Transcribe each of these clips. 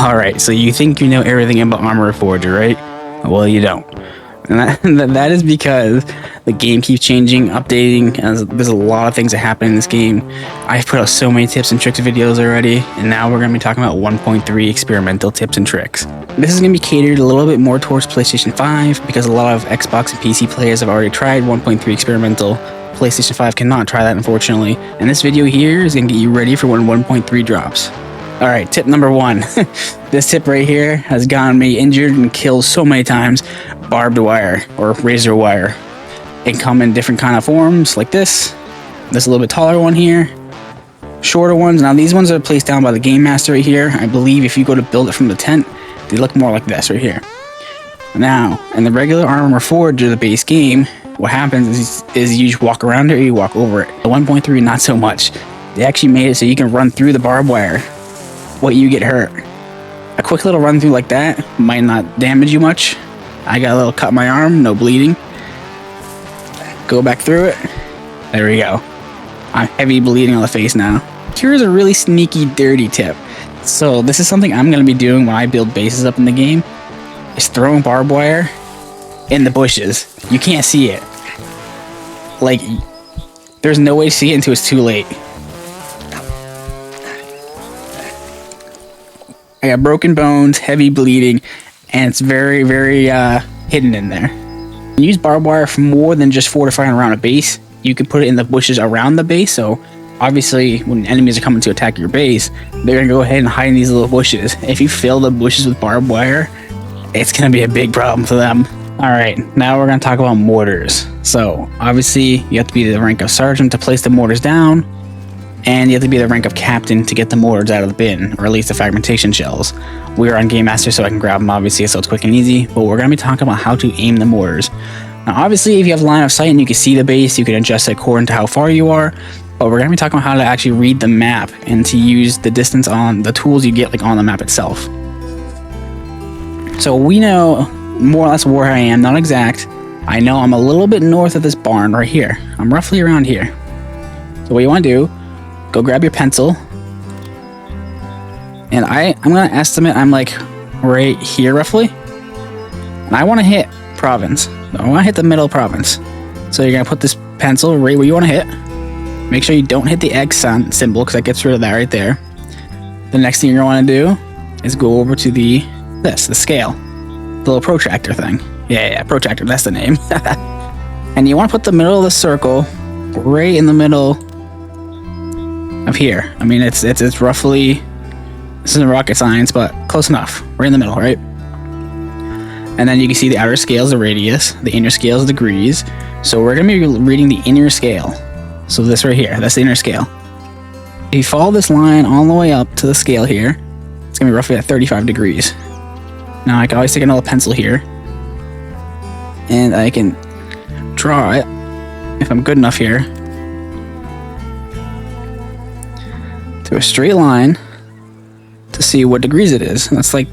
Alright, so you think you know everything about Arma Reforger, right? Well, you don't. And that is because the game keeps changing, updating, and there's a lot of things that happen in this game. I've put out so many tips and tricks videos already, and now we're going to be talking about 1.3 experimental tips and tricks. This is going to be catered a little bit more towards PlayStation 5, because a lot of Xbox and PC players have already tried 1.3 experimental. PlayStation 5 cannot try that, unfortunately. And this video here is going to get you ready for when 1.3 drops. Alright, tip number 1. This tip right here has gotten me injured and killed so many times. Barbed wire, or razor wire. It can come in different kind of forms, like this. This a little bit taller one here. Shorter ones. Now these ones are placed down by the game master right here. I believe if you go to build it from the tent, they look more like this right here. Now, in the regular Arma Reforger, the base game, what happens is you just walk around it or you walk over it. The 1.3, not so much. They actually made it so you can run through the barbed wire. What you get hurt. A quick little run through like that might not damage you much. I got a little cut in my arm, no bleeding. Go back through it. There we go. I'm heavy bleeding on the face now. Here's a really sneaky, dirty tip. So this is something I'm going to be doing when I build bases up in the game. Is throwing barbed wire in the bushes. You can't see it. Like, there's no way to see it until it's too late. I got broken bones, heavy bleeding, and it's very, very hidden in there. You use barbed wire for more than just fortifying around a base. You can put it in the bushes around the base, so obviously when enemies are coming to attack your base, they're going to go ahead and hide in these little bushes. If you fill the bushes with barbed wire, it's going to be a big problem for them. Alright, now we're going to talk about mortars. So, obviously, you have to be the rank of sergeant to place the mortars down. And you have to be the rank of captain to get the mortars out of the bin, or at least the fragmentation shells. We are on Game Master, so I can grab them, obviously, so it's quick and easy. But we're going to be talking about how to aim the mortars. Now, obviously, if you have line of sight and you can see the base, you can adjust it according to how far you are. But we're going to be talking about how to actually read the map and to use the distance on the tools you get, like on the map itself. So we know more or less where I am, not exact. I know I'm a little bit north of this barn right here. I'm roughly around here. So what you want to do, go grab your pencil, and I'm gonna estimate I'm like right here roughly, and I want to hit province. I want to hit the middle province. So you're gonna put this pencil right where you want to hit. Make sure you don't hit the X symbol, because that gets rid of that right there. The next thing you're gonna want to do is go over to the scale, the little protractor thing. Yeah, protractor, that's the name. And you want to put the middle of the circle right in the middle of here. I mean, it's roughly, this isn't rocket science, but close enough. Right in the middle, right? And then you can see the outer scale is the radius, the inner scale is degrees. So we're going to be reading the inner scale. So this right here, that's the inner scale. If you follow this line all the way up to the scale here, it's going to be roughly at 35 degrees. Now I can always take another pencil here, and I can draw it, if I'm good enough here, to a straight line to see what degrees it is. And that's like,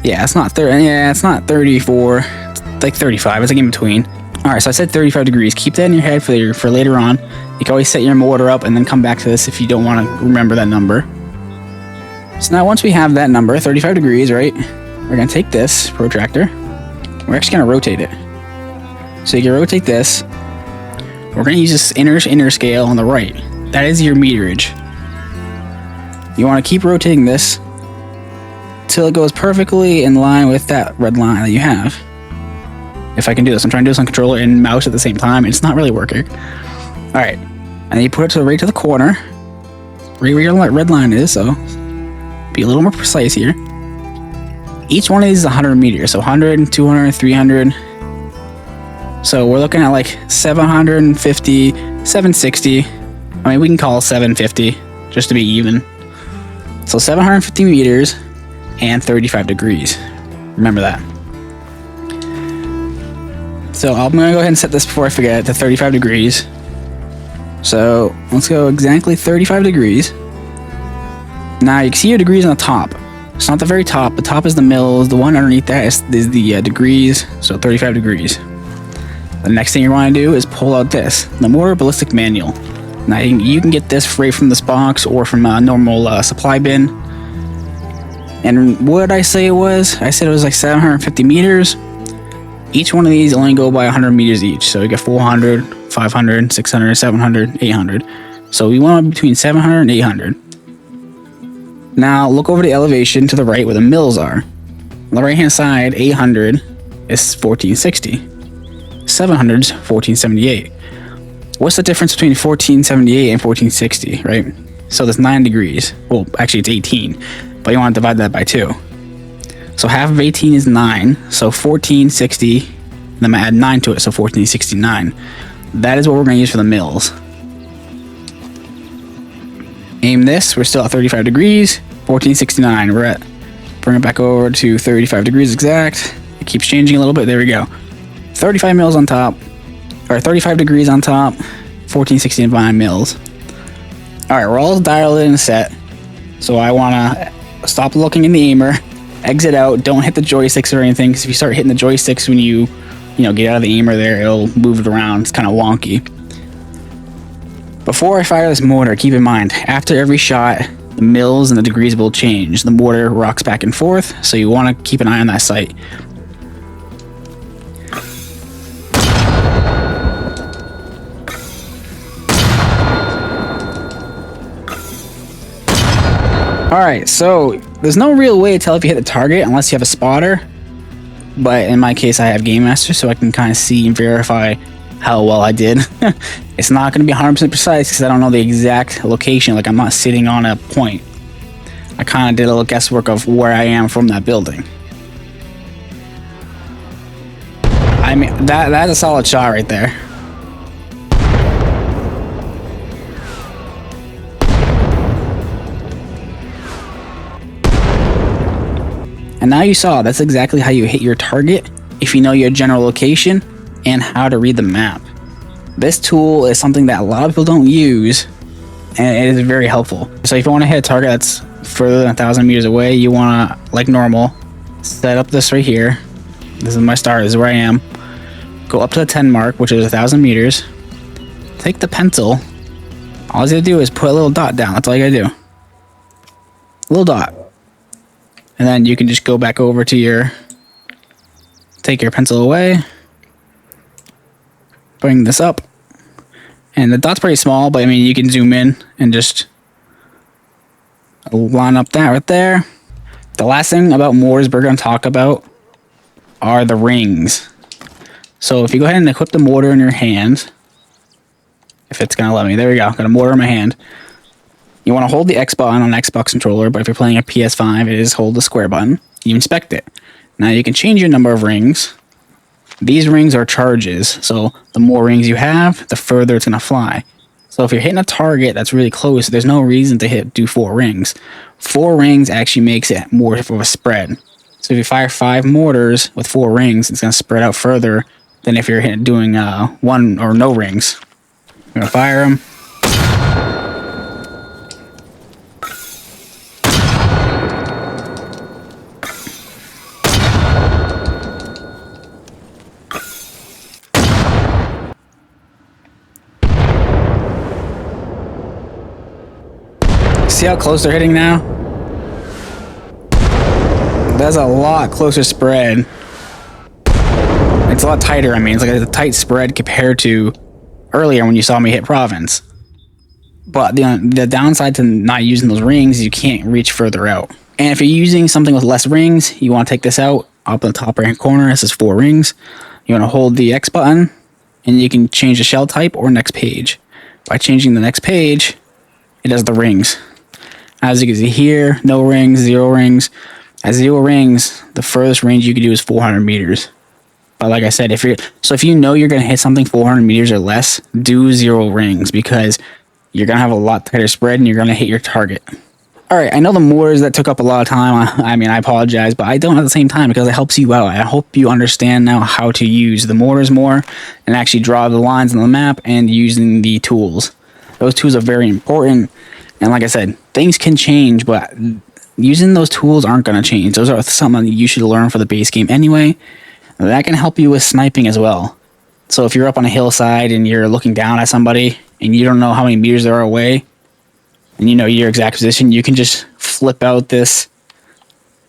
yeah, it's not 30. Yeah, it's not 34. It's like 35. It's like in between. All right, so I said 35 degrees. Keep that in your head for later on. You can always set your mortar up and then come back to this if you don't want to remember that number. So now once we have that number, 35 degrees, right? We're gonna take this protractor. We're actually gonna rotate it. So you can rotate this. We're gonna use this inner scale on the right. That is your meterage. You want to keep rotating this till it goes perfectly in line with that red line that you have. If I can do this, I'm trying to do this on controller and mouse at the same time, and it's not really working. All right, and then you put it right to the corner, right where your red line is. So be a little more precise here. Each one of these is 100 meters, so 100, 200, 300. So we're looking at like 750, 760. I mean, we can call 750 just to be even. So 750 meters and 35 degrees. Remember that. So I'm going to go ahead and set this before I forget to 35 degrees. So let's go exactly 35 degrees. Now you can see your degrees on the top. It's not the very top. The top is the mils. The one underneath that is the degrees. So 35 degrees. The next thing you want to do is pull out this, the Mortar Ballistic Manual. Now you can get this right from this box or from a normal supply bin. And what did I say it was? I said it was like 750 meters. Each one of these only go by 100 meters each. So you get 400, 500, 600, 700, 800. So we want between 700 and 800. Now look over the elevation to the right where the mills are. On the right hand side, 800 is 1460. 700 is 1478. What's the difference between 1478 and 1460, right? So there's 9 degrees. Well, actually it's 18, but you want to divide that by 2. So half of 18 is 9, so 1460, then I'm gonna add 9 to it, so 1469. That is what we're gonna use for the mills. Aim this, we're still at 35 degrees, 1469, we're at, bring it back over to 35 degrees exact. It keeps changing a little bit, there we go. 35 mils on top, or 35 degrees on top, 1469 mils. Alright, we're all dialed in and set. So I wanna stop looking in the aimer, exit out, don't hit the joysticks or anything, because if you start hitting the joysticks when you get out of the aimer there, it'll move it around, it's kind of wonky. Before I fire this mortar, keep in mind, after every shot, the mils and the degrees will change. The mortar rocks back and forth, so you want to keep an eye on that sight. Alright, so there's no real way to tell if you hit the target unless you have a spotter. But in my case, I have Game Master, so I can kind of see and verify how well I did. It's not going to be 100% precise because I don't know the exact location. Like, I'm not sitting on a point. I kind of did a little guesswork of where I am from that building. I mean, that's a solid shot right there. And now you saw, that's exactly how you hit your target if you know your general location and how to read the map. This tool is something that a lot of people don't use, and it is very helpful. So if you want to hit a target that's further than 1,000 meters away, you want to, like normal, set up this right here. This is my start, this is where I am. Go up to the 10 mark, which is 1,000 meters. Take the pencil. All you gotta do is put a little dot down, that's all you gotta do. A little dot. And then you can just go back over to your, take your pencil away, bring this up, and the dot's pretty small, but I mean, you can zoom in and just line up that right there. The last thing about mortars we're going to talk about are the rings. So if you go ahead and equip the mortar in your hand, if it's going to let me, there we go, got a mortar in my hand. You want to hold the X button on an Xbox controller, but if you're playing a PS5, it is hold the square button. You inspect it. Now you can change your number of rings. These rings are charges, so the more rings you have, the further it's going to fly. So if you're hitting a target that's really close, there's no reason to do 4 rings. 4 rings actually makes it more of a spread. So if you fire 5 mortars with 4 rings, it's going to spread out further than if you're doing 1 or no rings. I'm going to fire them. See how close they're hitting now? That's a lot closer spread. It's a lot tighter, I mean, it's like a tight spread compared to earlier when you saw me hit Province. But the downside to not using those rings is you can't reach further out. And if you're using something with less rings, you want to take this out. Up in the top right hand corner, this is 4 rings. You want to hold the X button, and you can change the shell type or next page. By changing the next page, it does the rings. As you can see here, no rings, 0 rings. At 0 rings, the furthest range you can do is 400 meters. But like I said, if you know you're going to hit something 400 meters or less, do 0 rings because you're going to have a lot tighter spread and you're going to hit your target. Alright, I know the mortars that took up a lot of time. I mean, I apologize, but I don't at the same time because it helps you out. I hope you understand now how to use the mortars more and actually draw the lines on the map and using the tools. Those tools are very important. And like I said, things can change, but using those tools aren't going to change. Those are something you should learn for the base game anyway. That can help you with sniping as well. So if you're up on a hillside and you're looking down at somebody and you don't know how many meters they are away, and you know your exact position, you can just flip out this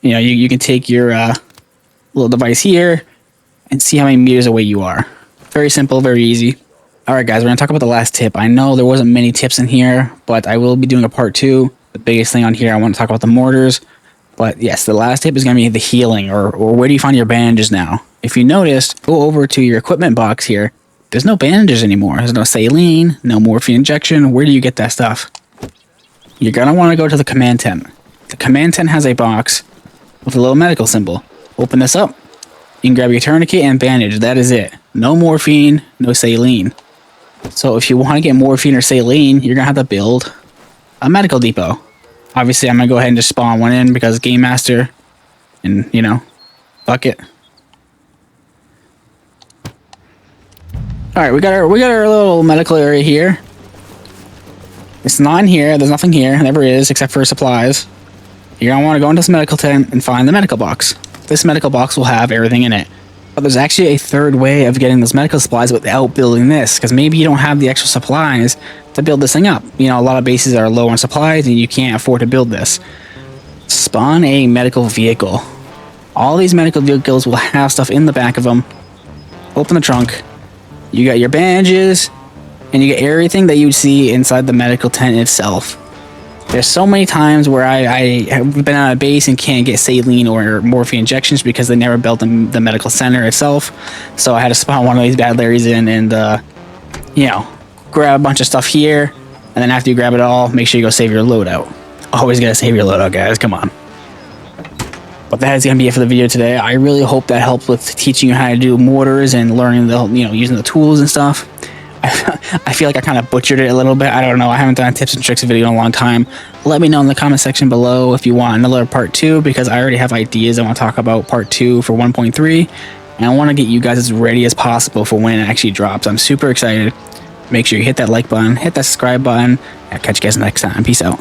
You know, you can take your little device here and see how many meters away you are. Very simple, very easy. All right, guys, we're gonna talk about the last tip. I know there wasn't many tips in here, but I will be doing a part 2. The biggest thing on here, I want to talk about the mortars. But yes, the last tip is gonna be the healing, or where do you find your bandages now? If you noticed, go over to your equipment box here. There's no bandages anymore. There's no saline, no morphine injection. Where do you get that stuff? You're gonna want to go to the command tent. The command tent has a box with a little medical symbol. Open this up. You can grab your tourniquet and bandage. That is it. No morphine, no saline. So if you want to get morphine or saline, you're gonna have to build a medical depot. Obviously, I'm gonna go ahead and just spawn one in because Game Master, and you know, fuck it. All right, we got our little medical area here. It's not in here. There's nothing here. Never is, except for supplies. You're gonna want to go into this medical tent and find the medical box. This medical box will have everything in it. But there's actually a third way of getting those medical supplies without building this, because maybe you don't have the extra supplies to build this thing up. You know, a lot of bases are low on supplies and you can't afford to build this. Spawn a medical vehicle. All these medical vehicles will have stuff in the back of them. Open the trunk. You got your bandages, and you get everything that you'd see inside the medical tent itself. There's so many times where I have been on a base and can't get saline or morphine injections because they never built the medical center itself. So I had to spawn one of these bad Larrys in and, you know, grab a bunch of stuff here. And then after you grab it all, make sure you go save your loadout. Always gotta save your loadout, guys. Come on. But that is gonna be it for the video today. I really hope that helped with teaching you how to do mortars and learning the, you know, using the tools and stuff. I feel like I kind of butchered it a little bit. I don't know. I haven't done a tips and tricks video in a long time. Let me know in the comment section below if you want another part 2, because I already have ideas I want to talk about part 2 for 1.3, and I want to get you guys as ready as possible for when it actually drops. I'm super excited. Make sure you hit that like button, hit that subscribe button. I'll catch you guys next time. Peace out.